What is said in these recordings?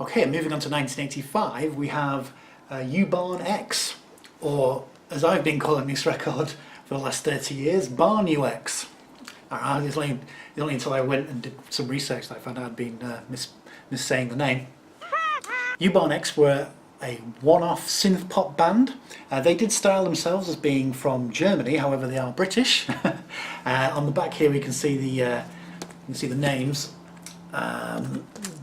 Okay, moving on to 1985, we have U-Barn X, or as I've been calling this record for the last 30 years, Barn UX. It's only until I went and did some research that I found out I'd been missaying the name. U-Barn X were a one-off synth pop band. They did style themselves as being from Germany, however they are British. On the back here we can see the names.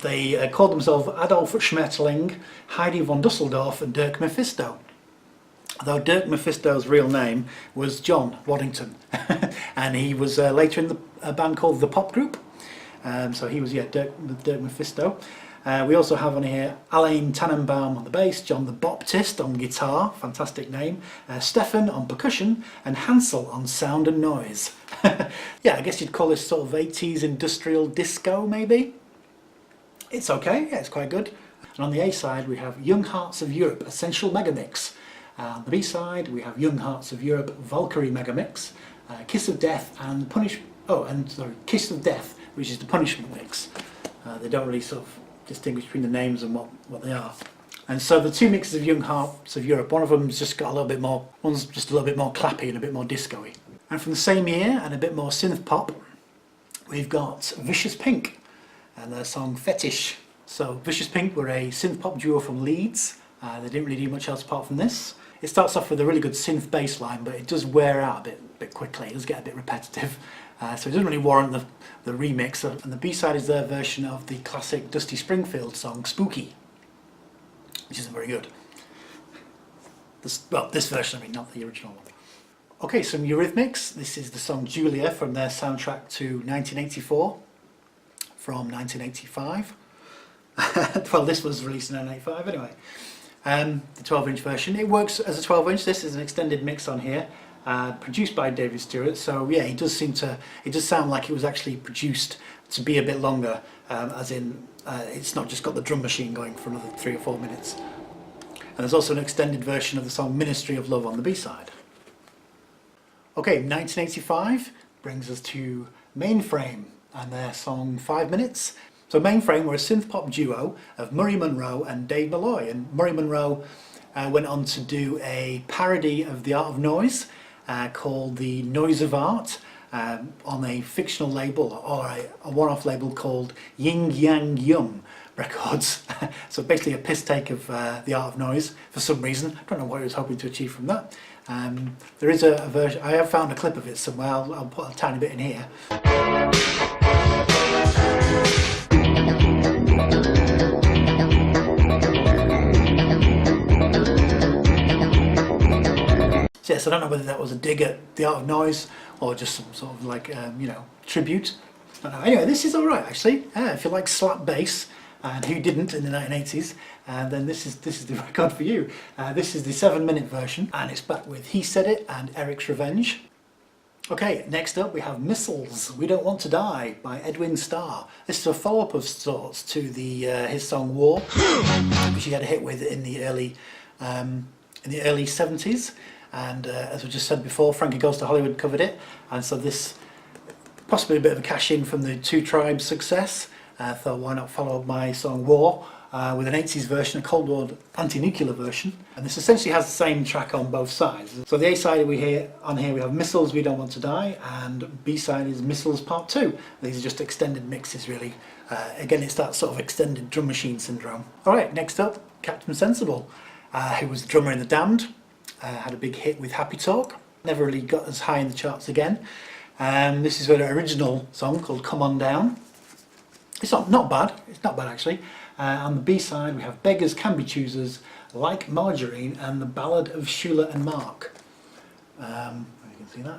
They called themselves Adolf Schmetterling, Heidi von Dusseldorf and Dirk Mephisto. Though Dirk Mephisto's real name was John Waddington, and he was later in a band called The Pop Group. So he was, Dirk Mephisto. We also have on here Alain Tannenbaum on the bass, John the Baptist on guitar, fantastic name, Stefan on percussion, and Hansel on sound and noise. Yeah, I guess you'd call this sort of 80s industrial disco, maybe? It's okay, yeah, it's quite good. And on the A side we have Young Hearts of Europe Essential Megamix. On the B side we have Young Hearts of Europe Valkyrie Megamix, Kiss of Death and Kiss of Death, which is the Punishment mix. They don't really sort of distinguish between the names and what they are. And so the two mixes of Young Hearts of Europe, one of them's just got a little bit more, one's just a little bit more clappy and a bit more disco-y. And from the same year and a bit more synth pop, we've got Vicious Pink and their song Fetish. So Vicious Pink were a synth pop duo from Leeds. They didn't really do much else apart from this. It starts off with a really good synth bass line, but it does wear out a bit quickly. It does get a bit repetitive. So it doesn't really warrant the remix. And the B-side is their version of the classic Dusty Springfield song Spooky, which isn't very good. This version, I mean, not the original one. Okay, some Eurythmics. This is the song Julia from their soundtrack to 1984 from 1985. Well, this was released in 1985 anyway. The 12-inch version. It works as a 12-inch. This is an extended mix on here. Produced by David Stewart, so yeah, it does sound like it was actually produced to be a bit longer, as in it's not just got the drum machine going for another 3 or 4 minutes. And there's also an extended version of the song Ministry of Love on the B-side. Okay, 1985 brings us to Mainframe and their song 5 Minutes. So Mainframe were a synth pop duo of Murray Munroe and Dave Malloy, and Murray Munroe went on to do a parody of The Art of Noise called The Noise of Art on a fictional label, or a one-off label called Ying Yang Yum Records. So basically a piss take of The Art of Noise for some reason. I don't know what he was hoping to achieve from that. There is a version, I have found a clip of it somewhere, I'll put a tiny bit in here. Yes, I don't know whether that was a dig at The Art of Noise or just some sort of like, tribute. I don't know. Anyway, this is alright actually. If you like slap bass, and who didn't in the 1980s, then this is the record for you. This is the 7-minute version, and it's back with He Said It and Eric's Revenge. Okay, next up we have Missiles, We Don't Want to Die by Edwin Starr. This is a follow-up of sorts to his song War, which he had a hit with in the early 70s. And as we just said before, Frankie Goes to Hollywood covered it, and so this possibly a bit of a cash in from the Two Tribes success. Thought why not follow up my song War with an 80s version, a Cold War anti-nuclear version, and this essentially has the same track on both sides. So the A side we have Missiles, We Don't Want to Die, and B side is Missiles Part 2. These are just extended mixes really. Again, it's that sort of extended drum machine syndrome. Alright, next up, Captain Sensible, who was the drummer in The Damned. Had a big hit with Happy Talk, never really got as high in the charts again. This is their original song called Come On Down. It's not bad, actually. On the B side we have Beggars Can Be Choosers, Like Margarine, and The Ballad of Shula and Mark. You can see that.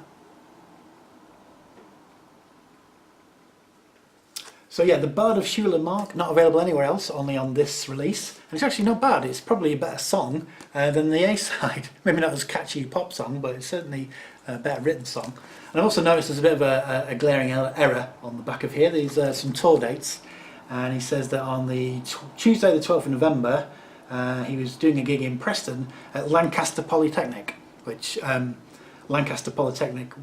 So yeah, The Ballad of Shula and Mark, not available anywhere else, only on this release. And it's actually not bad, it's probably a better song than the A-side. Maybe not as catchy a pop song, but it's certainly a better written song. And I've also noticed there's a bit of a glaring error on the back of here. These are some tour dates, and he says that on the Tuesday the 12th of November he was doing a gig in Preston at Lancaster Polytechnic, which Lancaster Polytechnic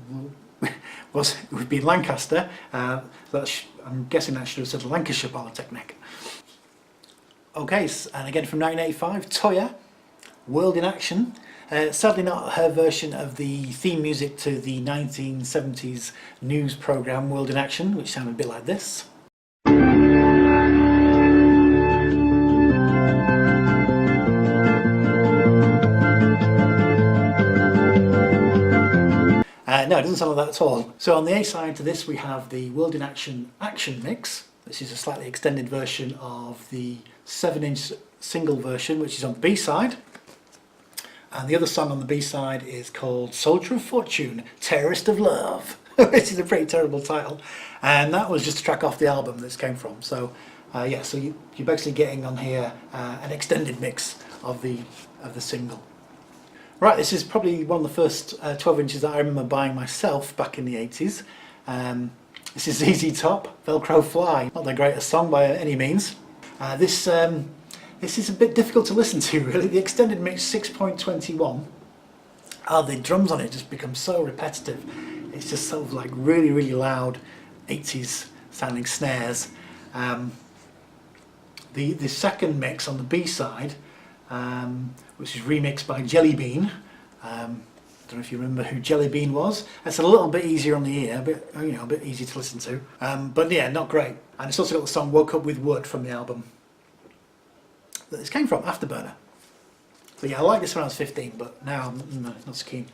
would be Lancaster. I'm guessing that should have said Lancashire Polytechnic. Okay, and again from 1985, Toya, World in Action. Sadly not her version of the theme music to the 1970s news programme World in Action, which sounded a bit like this. No, it doesn't sound like that at all. So on the A side to this we have the World in Action Action Mix. This is a slightly extended version of the 7-inch single version, which is on the B side. And the other song on the B side is called Soldier of Fortune, Terrorist of Love, which is a pretty terrible title. And that was just a track off the album this came from. So yeah, so you're basically getting on here an extended mix of the single. Right, this is probably one of the first 12 inches that I remember buying myself back in the 80s. This is ZZ Top, Velcro Fly. Not the greatest song by any means. This is a bit difficult to listen to really. The extended mix 6.21. The drums on it just become so repetitive. It's just sort of like really, really loud 80s sounding snares. The second mix on the B side, which is remixed by Jelly Bean. Don't know if you remember who Jelly Bean was. It's a little bit easier on the ear, a bit easier to listen to. But yeah, not great. And it's also got the song Woke Up With Wood from the album that this came from, Afterburner. So yeah, I liked this when I was 15, but now I'm not so keen.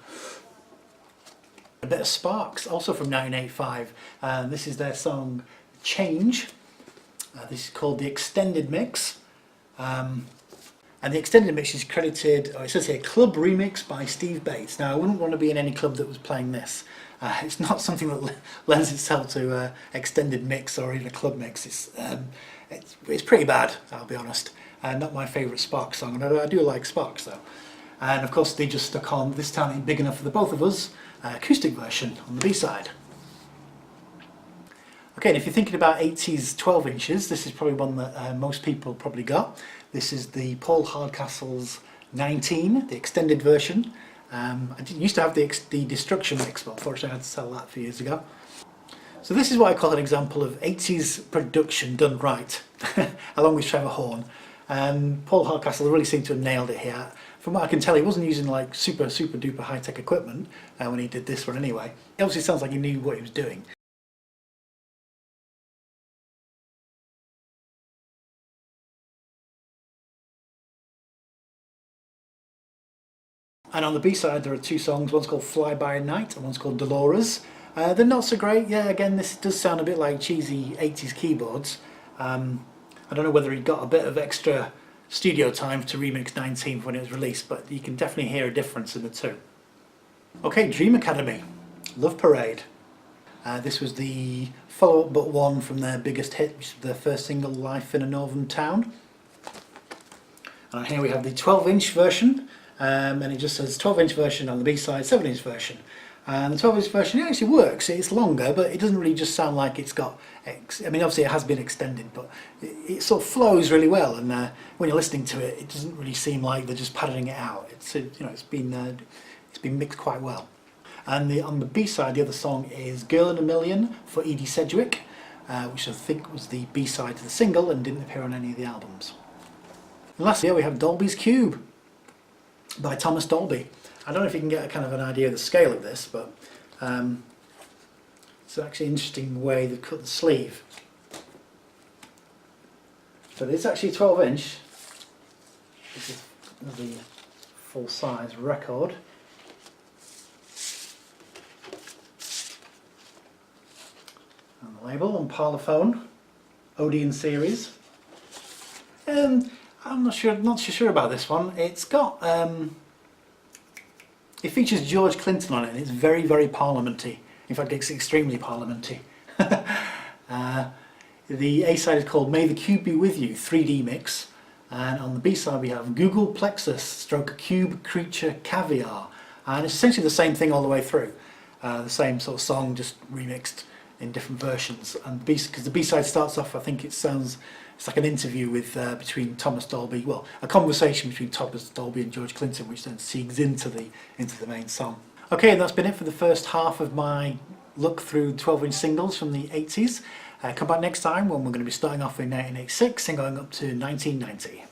A bit of Sparks, also from 1985. This is their song Change. This is called the Extended Mix. And the extended mix is credited, or it says here, club remix by Steve Bates. Now I wouldn't want to be in any club that was playing this. It's not something that lends itself to extended mix or even a club mix. It's pretty bad, I'll be honest. Not my favourite Sparks song, and I do like Sparks though. And of course they just stuck on This Town Ain't Big Enough for the Both of Us, acoustic version on the B-side. Okay, and if you're thinking about 80s 12 inches, this is probably one that most people probably got. This is the Paul Hardcastle's 19, the extended version. I used to have the Destruction mix, but unfortunately I had to sell that a few years ago. So this is what I call an example of 80s production done right, along with Trevor Horn. Paul Hardcastle really seemed to have nailed it here. From what I can tell, he wasn't using like super duper high-tech equipment when he did this one anyway. It obviously sounds like he knew what he was doing. And on the B-side there are two songs, one's called Fly By Night and one's called Dolores. They're not so great. Yeah, again, this does sound a bit like cheesy 80s keyboards. I don't know whether he got a bit of extra studio time to remix 19 when it was released, but you can definitely hear a difference in the two. Okay, Dream Academy, Love Parade. This was the follow-up but one from their biggest hit, which is their first single, Life in a Northern Town. And here we have the 12-inch version. And it just says 12-inch version on the B-side, 7-inch version. And the 12-inch version, it actually works. It's longer, but it doesn't really just sound like it's got... I mean, obviously it has been extended, but it sort of flows really well. And when you're listening to it, it doesn't really seem like they're just padding it out. It's been mixed quite well. And on the B-side, the other song is Girl in a Million for Edie Sedgwick, which I think was the B-side to the single and didn't appear on any of the albums. And lastly, we have Dolbys Cube by Thomas Dolby. I don't know if you can get a kind of an idea of the scale of this, but it's actually an interesting way they cut the sleeve. So it's actually 12-inch. This is the full-size record. And the label on Parlophone, Odeon series. I'm not so sure about this one. It's got, it features George Clinton on it, and it's very, very parliamenty. In fact, it's extremely parliamenty. The A-side is called May the Cube Be With You, 3D mix. And on the B-side we have Google Plexus stroke Cube Creature Caviar. And it's essentially the same thing all the way through. The same sort of song, just remixed in different versions. And because the B-side starts off, I think it's like an interview with between Thomas Dolby, well, a conversation between Thomas Dolby and George Clinton, which then segues into the main song. Okay, and that's been it for the first half of my look through 12-inch singles from the 80s. Come back next time when we're going to be starting off in 1986 and going up to 1990.